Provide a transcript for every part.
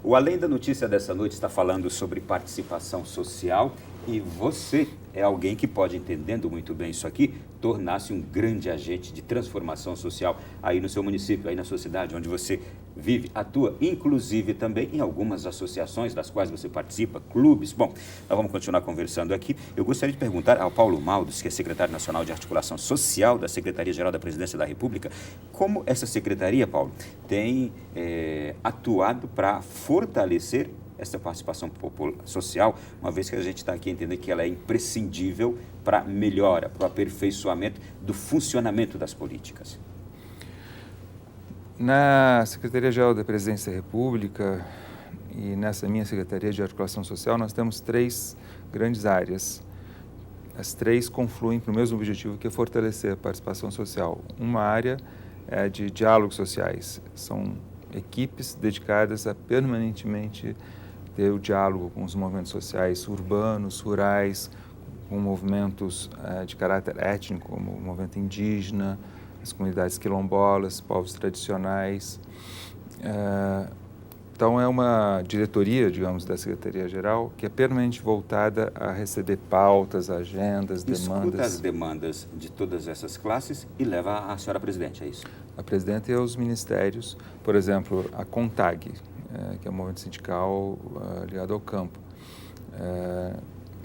O Além da Notícia dessa noite está falando sobre participação social e você é alguém que pode, entendendo muito bem isso aqui, tornar-se um grande agente de transformação social aí no seu município, aí na sua cidade, onde você vive, atua, inclusive também em algumas associações das quais você participa, clubes. Bom, nós vamos continuar conversando aqui. Eu gostaria de perguntar ao Paulo Maldos, que é secretário nacional de Articulação Social da Secretaria-Geral da Presidência da República, como essa secretaria, Paulo, tem atuado para fortalecer essa participação social, uma vez que a gente está aqui entendendo que ela é imprescindível para a melhora, para o aperfeiçoamento do funcionamento das políticas. Na Secretaria-Geral da Presidência da República e nessa minha Secretaria de Articulação Social, nós temos 3 grandes áreas. As 3 confluem para o mesmo objetivo, que é fortalecer a participação social. Uma área é de diálogos sociais. São equipes dedicadas a permanentemente ter o diálogo com os movimentos sociais urbanos, rurais, com movimentos de caráter étnico, como o movimento indígena, as comunidades quilombolas, povos tradicionais. Então, é uma diretoria, digamos, da Secretaria-Geral, que é permanentemente voltada a receber pautas, agendas, demandas. Escuta as demandas de todas essas classes e leva a senhora presidente, é isso? A presidente e os ministérios, por exemplo, a CONTAG, que é o movimento sindical ligado ao campo.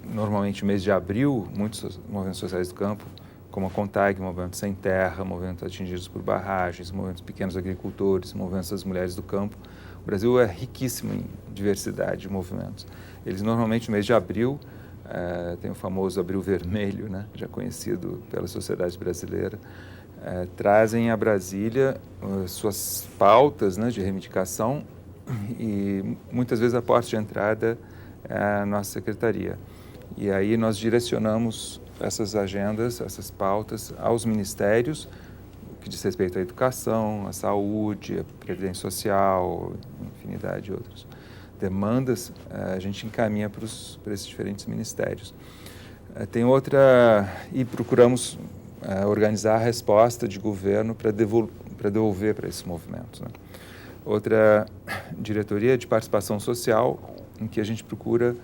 Normalmente, no mês de abril, muitos movimentos sociais do campo, como a CONTAG, Movimento Sem Terra, Movimento Atingidos por Barragens, Movimentos Pequenos Agricultores, Movimentos das Mulheres do Campo. O Brasil é riquíssimo em diversidade de movimentos. Eles, normalmente, no mês de abril, tem o famoso Abril Vermelho, né, já conhecido pela sociedade brasileira, trazem a Brasília suas pautas, né, de reivindicação e, muitas vezes, a porta de entrada é a nossa secretaria. E aí nós direcionamos essas agendas, essas pautas aos ministérios, que diz respeito à educação, à saúde, à previdência social, infinidade de outras demandas, a gente encaminha para esses diferentes ministérios. Tem outra, e procuramos organizar a resposta de governo para devolver para esses movimentos, né? Outra diretoria de participação social, em que a gente procura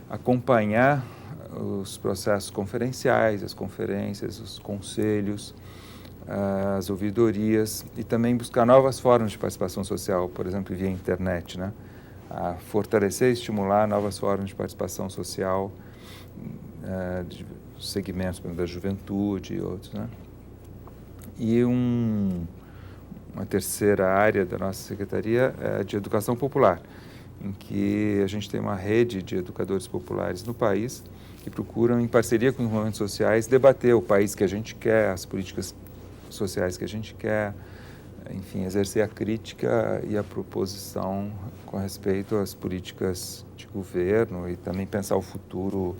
acompanhar os processos conferenciais, as conferências, os conselhos, as ouvidorias e também buscar novas formas de participação social, por exemplo, via internet, né? A fortalecer e estimular novas formas de participação social, de segmentos, por exemplo, da juventude e outros, né? E uma terceira área da nossa secretaria é de educação popular, em que a gente tem uma rede de educadores populares no país que procuram, em parceria com os movimentos sociais, debater o país que a gente quer, as políticas sociais que a gente quer, enfim, exercer a crítica e a proposição com respeito às políticas de governo e também pensar o futuro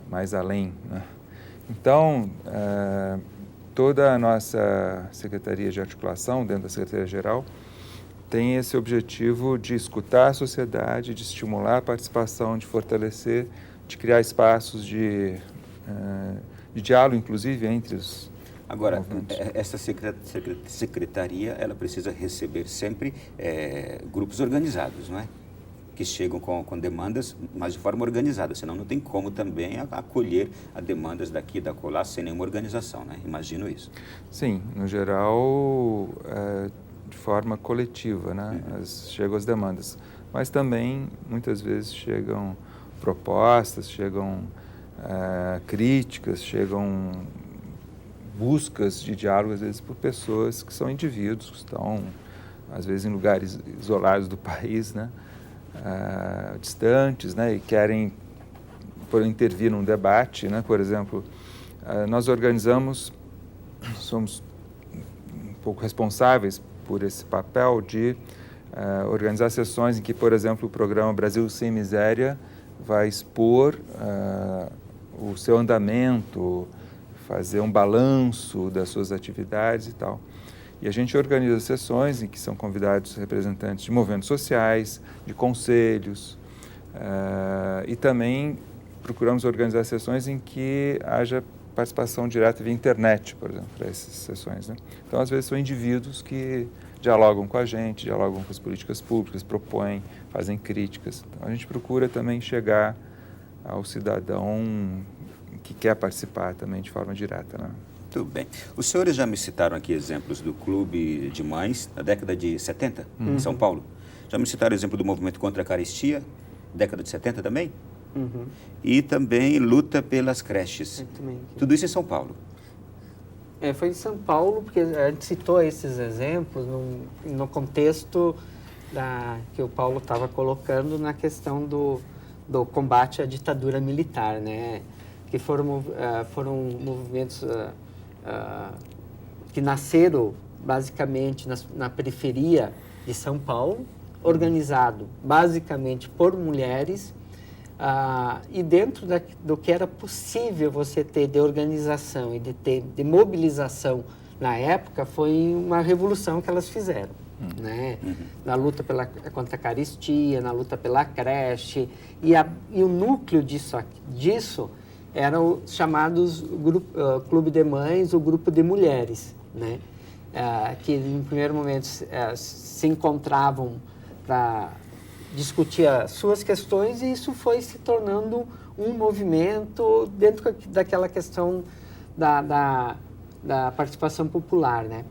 mais além, né? Então, toda a nossa Secretaria de Articulação, dentro da Secretaria-Geral, tem esse objetivo de escutar a sociedade, de estimular a participação, de fortalecer, de criar espaços de diálogo, inclusive, entre os Agora, movimentos. essa secretaria, ela precisa receber sempre grupos organizados, não é? Que chegam com demandas, mas de forma organizada, senão não tem como também acolher a demandas daqui e da acolá sem nenhuma organização, né? Imagino isso. Sim, no geral, de forma coletiva, né? Chegam as demandas, mas também, muitas vezes, chegam propostas, chegam críticas, chegam buscas de diálogo, às vezes, por pessoas que são indivíduos, que estão, às vezes, em lugares isolados do país, né? Distantes, né? E querem intervir num debate, né? Por exemplo, nós somos um pouco responsáveis por esse papel de organizar sessões em que, por exemplo, o programa Brasil Sem Miséria vai expor o seu andamento, fazer um balanço das suas atividades e tal. E a gente organiza sessões em que são convidados representantes de movimentos sociais, de conselhos, e também procuramos organizar sessões em que haja participação direta via internet, por exemplo, para essas sessões, né? Então, às vezes, são indivíduos que dialogam com a gente, dialogam com as políticas públicas, propõem, fazem críticas. Então, a gente procura também chegar ao cidadão que quer participar também de forma direta, né? Muito bem. Os senhores já me citaram aqui exemplos do Clube de Mães, da década de 70, em São Paulo. Já me citaram o exemplo do movimento contra a carestia, década de 70 também? E também luta pelas creches. Tudo isso em São Paulo. Foi em São Paulo, porque a gente citou esses exemplos no contexto que o Paulo estava colocando na questão do combate à ditadura militar, né? Que foram movimentos que nasceram basicamente na periferia de São Paulo, organizado basicamente por mulheres, e dentro do que era possível você ter de organização e de mobilização na época, foi uma revolução que elas fizeram, né? Na luta contra a carestia, na luta pela creche, e o núcleo disso eram os chamados Clube de Mães, o grupo de mulheres, né? Que em primeiro momento se encontravam para discutir as suas questões, e isso foi se tornando um movimento dentro daquela questão da participação popular, né?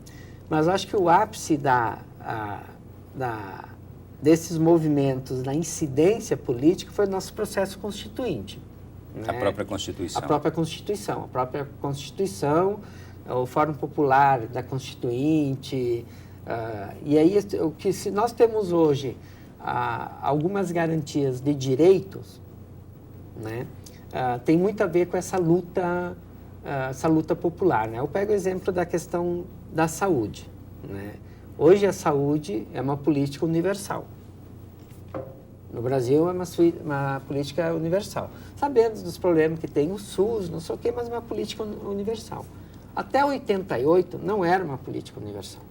Mas acho que o ápice desses movimentos, da incidência política, foi o nosso processo constituinte. Né? A própria Constituição. A própria Constituição, o Fórum Popular da Constituinte. E aí, se nós temos hoje algumas garantias de direitos, né, tem muito a ver com essa luta popular, né? Eu pego o exemplo da questão da saúde, né? Hoje a saúde é uma política universal. No Brasil é uma política universal. Sabendo dos problemas que tem o SUS, não sei o quê, mas é uma política universal. Até 88 não era uma política universal,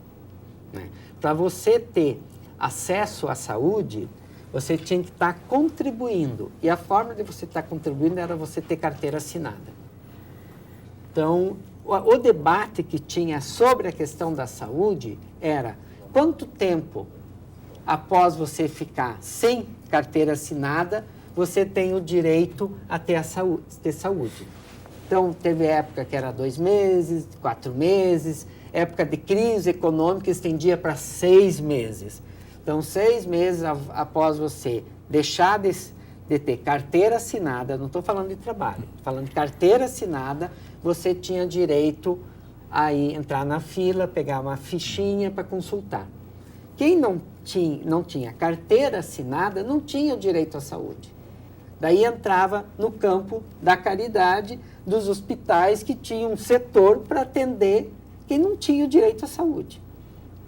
né? Para você ter acesso à saúde, você tinha que estar contribuindo. E a forma de você estar contribuindo era você ter carteira assinada. Então, o debate que tinha sobre a questão da saúde era quanto tempo após você ficar sem carteira assinada, você tem o direito a ter saúde. Então, teve época que era 2 meses, 4 meses, época de crise econômica estendia para 6 meses. Então, 6 meses após você deixar de ter carteira assinada, não estou falando de trabalho, estou falando de carteira assinada, você tinha direito a entrar na fila, pegar uma fichinha para consultar. Quem não tinha carteira assinada não tinha o direito à saúde. Daí entrava no campo da caridade, dos hospitais que tinham um setor para atender quem não tinha o direito à saúde,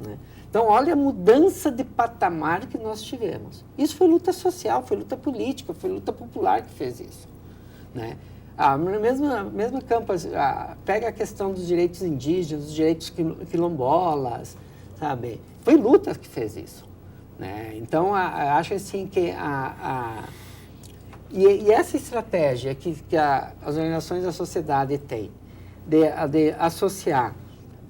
né? Então, olha a mudança de patamar que nós tivemos. Isso foi luta social, foi luta política, foi luta popular que fez isso, né? Mesmo campo, pega a questão dos direitos indígenas, dos direitos quilombolas, sabe? Foi luta que fez isso, né? Então, acho assim que e essa estratégia que as organizações da sociedade têm de associar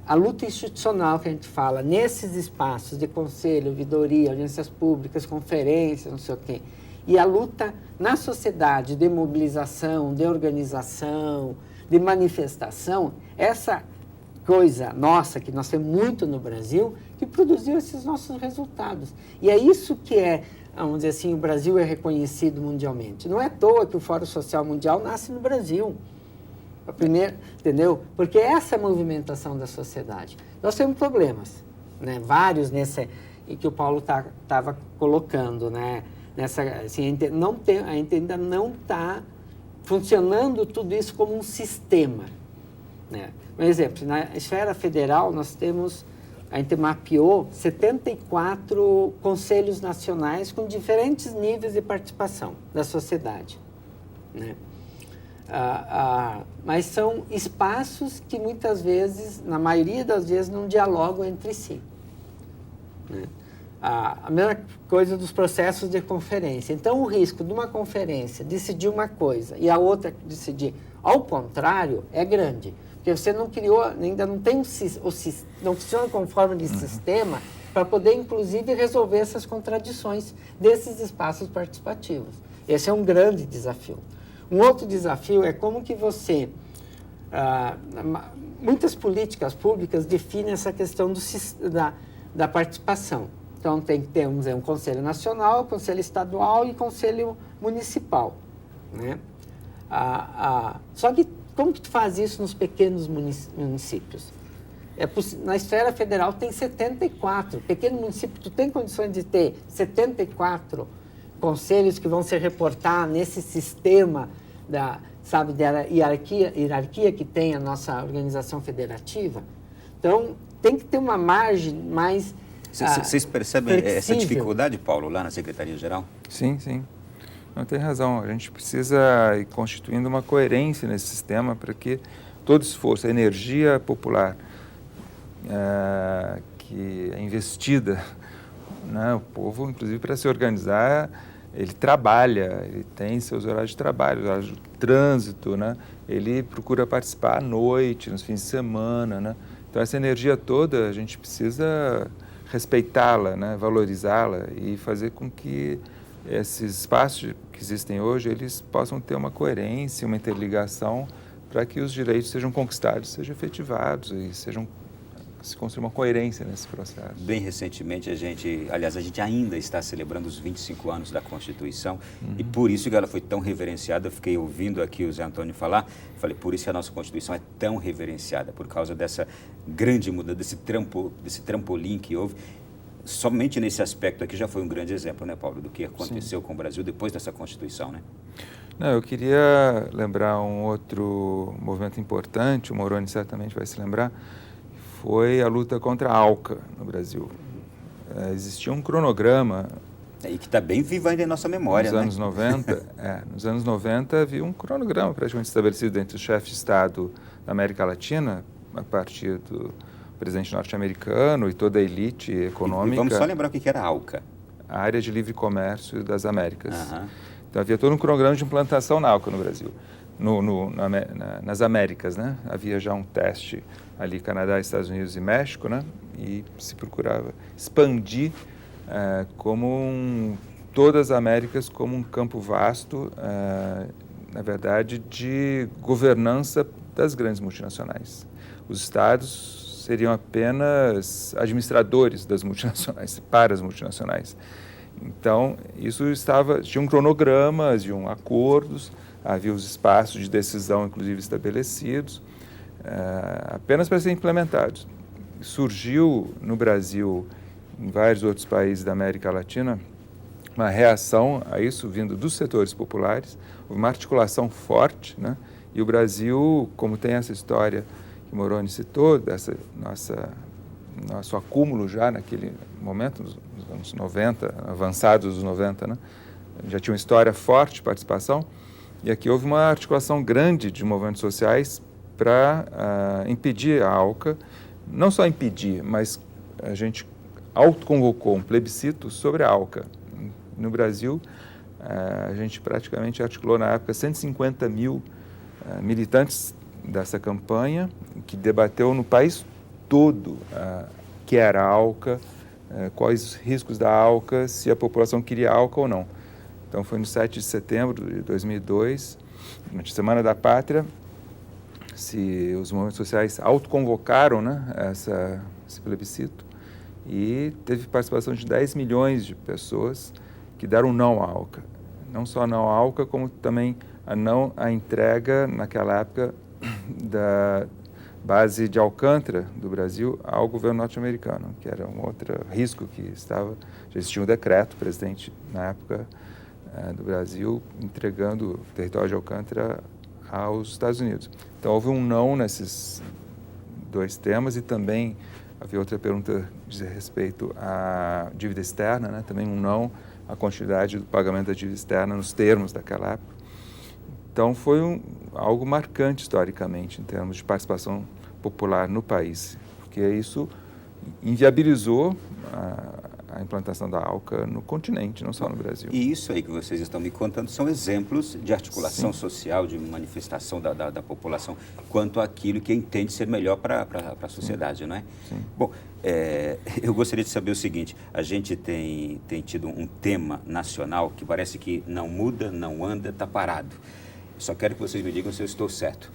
a luta institucional que a gente fala nesses espaços de conselho, ouvidoria, audiências públicas, conferências, não sei o quê, e a luta na sociedade de mobilização, de organização, de manifestação, essa coisa nossa, que nós temos muito no Brasil, que produziu esses nossos resultados. E é isso que vamos dizer assim, o Brasil é reconhecido mundialmente. Não é à toa que o Fórum Social Mundial nasce no Brasil. Entendeu? Porque essa é a movimentação da sociedade. Nós temos problemas, né? Vários que o Paulo estava colocando, né? Assim, a gente ainda não está funcionando tudo isso como um sistema, né? Um exemplo, na esfera federal a gente mapeou 74 conselhos nacionais com diferentes níveis de participação da sociedade, né? Mas são espaços que muitas vezes, na maioria das vezes, não dialogam entre si, né? A mesma coisa dos processos de conferência. Então, o risco de uma conferência decidir uma coisa e a outra decidir ao contrário é grande. Porque você não criou, ainda não tem não funciona conforme de sistema para poder, inclusive, resolver essas contradições desses espaços participativos. Esse é um grande desafio. Um outro desafio é como que você... muitas políticas públicas definem essa questão da participação. Então, temos um Conselho Nacional, Conselho Estadual e Conselho Municipal, né? Só que como que tu faz isso nos pequenos municípios? Na esfera federal tem 74. Pequeno município, tu tem condições de ter 74 conselhos que vão se reportar nesse sistema da hierarquia que tem a nossa organização federativa? Então, tem que ter uma margem mais Vocês percebem flexível. Essa dificuldade, Paulo, lá na Secretaria-Geral? Sim, sim. Não tem razão. A gente precisa ir constituindo uma coerência nesse sistema para que todo esforço, a energia popular que é investida, né, o povo, inclusive, para se organizar, ele trabalha, ele tem seus horários de trabalho, horários de trânsito, né? Ele procura participar à noite, nos fins de semana, né? Então, essa energia toda, a gente precisa respeitá-la, né? Valorizá-la e fazer com que esses espaços que existem hoje, eles possam ter uma coerência, uma interligação para que os direitos sejam conquistados, sejam efetivados e se construa uma coerência nesse processo. Bem recentemente, a gente ainda está celebrando os 25 anos da Constituição e por isso que ela foi tão reverenciada. Eu fiquei ouvindo aqui o Zé Antônio falar, falei, por isso que a nossa Constituição é tão reverenciada, por causa dessa grande mudança, desse trampolim que houve. Somente nesse aspecto aqui já foi um grande exemplo, né, Paulo, do que aconteceu com o Brasil depois dessa Constituição, né? Não, eu queria lembrar um outro movimento importante, o Moroni certamente vai se lembrar, foi a luta contra a ALCA no Brasil. Existia um cronograma... E que está bem vivo ainda em nossa memória, nos anos 90, nos anos 90 havia um cronograma praticamente estabelecido entre os chefes de Estado da América Latina, a partir do presidente norte-americano e toda a elite econômica. E vamos só lembrar o que era a ALCA. A Área de Livre Comércio das Américas. Então havia todo um cronograma de implantação na ALCA no Brasil. Nas Américas, né? Havia já um teste ali, Canadá, Estados Unidos e México, né? E se procurava expandir todas as Américas como um campo vasto, na verdade, de governança das grandes multinacionais. Os estados seriam apenas administradores das multinacionais, para as multinacionais. Então, tinham cronogramas, tinham acordos, havia os espaços de decisão, inclusive, estabelecidos, apenas para serem implementados. Surgiu no Brasil, em vários outros países da América Latina, uma reação a isso vindo dos setores populares, uma articulação forte, né? E o Brasil, como tem essa história que Moroni citou, dessa nosso acúmulo já naquele momento, nos anos 90, avançados dos 90, né? Já tinha uma história forte de participação, e aqui houve uma articulação grande de movimentos sociais para impedir a ALCA, não só impedir, mas a gente autoconvocou um plebiscito sobre a ALCA. No Brasil, a gente praticamente articulou na época 150 mil militantes dessa campanha, que debateu no país todo que era a ALCA, quais os riscos da ALCA, se a população queria a ALCA ou não. Então foi no 7 de setembro de 2002, na Semana da Pátria, os movimentos sociais autoconvocaram, né, esse plebiscito, e teve participação de 10 milhões de pessoas que deram não à ALCA. Não só não à ALCA, como também a entrega, naquela época, da base de Alcântara do Brasil ao governo norte-americano, que era um outro risco que já existia um decreto, o presidente, na época, do Brasil, entregando o território de Alcântara aos Estados Unidos. Então, houve um não nesses dois temas e também havia outra pergunta diz respeito à dívida externa, né? Também um não à continuidade do pagamento da dívida externa nos termos daquela época. Então, foi algo marcante historicamente em termos de participação popular no país, porque isso inviabilizou a implantação da ALCA no continente, não só no Brasil. E isso aí que vocês estão me contando são exemplos de articulação social, de manifestação da população quanto àquilo que entende ser melhor para a sociedade, não é? Sim. Bom, eu gostaria de saber o seguinte, a gente tem tido um tema nacional que parece que não muda, não anda, está parado. Só quero que vocês me digam se eu estou certo.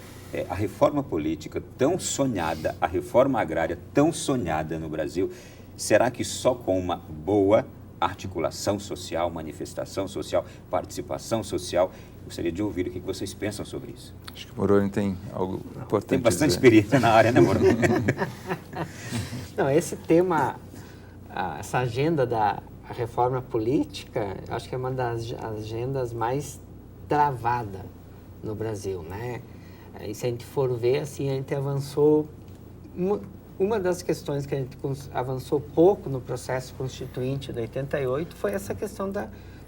A reforma política tão sonhada, a reforma agrária tão sonhada no Brasil, será que só com uma boa articulação social, manifestação social, participação social? Gostaria de ouvir o que vocês pensam sobre isso. Acho que o Moroni tem algo importante. Tem bastante experiência na área, né, Moroni? Não, esse tema, essa agenda da reforma política, acho que é uma das agendas mais travadas no Brasil, né? E se a gente for ver, assim, a gente avançou. Uma das questões que a gente avançou pouco no processo constituinte de 88 foi essa questão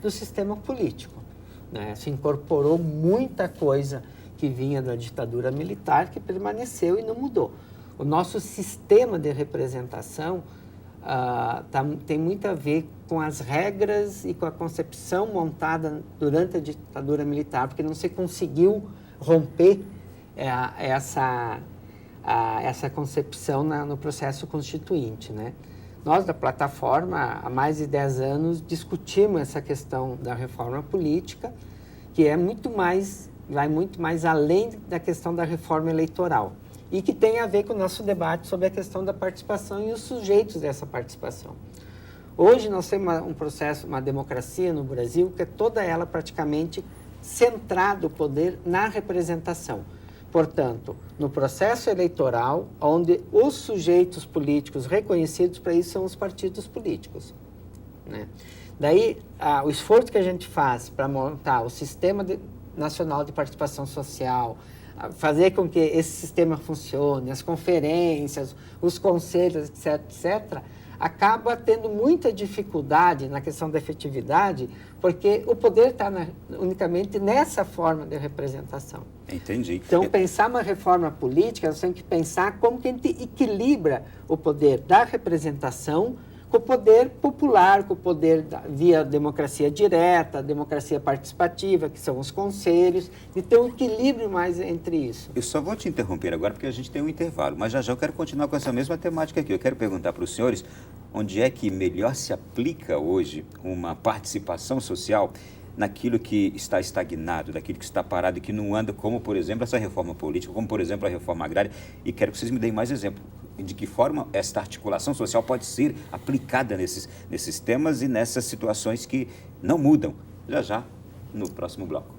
do sistema político, né? Se incorporou muita coisa que vinha da ditadura militar que permaneceu e não mudou. O nosso sistema de representação tem muito a ver com as regras e com a concepção montada durante a ditadura militar, porque não se conseguiu romper essa concepção no processo constituinte, né? Nós, da plataforma, há mais de 10 anos, discutimos essa questão da reforma política, que vai muito mais além da questão da reforma eleitoral e que tem a ver com o nosso debate sobre a questão da participação e os sujeitos dessa participação. Hoje nós temos uma democracia no Brasil que é toda ela praticamente centrada o poder na representação. Portanto, no processo eleitoral, onde os sujeitos políticos reconhecidos para isso são os partidos políticos, né? Daí, o esforço que a gente faz para montar o Sistema Nacional de Participação Social, fazer com que esse sistema funcione, as conferências, os conselhos, etc., etc., acaba tendo muita dificuldade na questão da efetividade, porque o poder está unicamente nessa forma de representação. Entendi. Então, pensar uma reforma política, nós temos que pensar como que a gente equilibra o poder da representação com o poder popular, com o poder via democracia direta, democracia participativa, que são os conselhos, e ter um equilíbrio mais entre isso. Eu só vou te interromper agora porque a gente tem um intervalo, mas já eu quero continuar com essa mesma temática aqui. Eu quero perguntar para os senhores onde é que melhor se aplica hoje uma participação social naquilo que está estagnado, daquilo que está parado e que não anda, como, por exemplo, essa reforma política, como, por exemplo, a reforma agrária. E quero que vocês me deem mais exemplo de que forma esta articulação social pode ser aplicada nesses temas e nessas situações que não mudam. Já, no próximo bloco.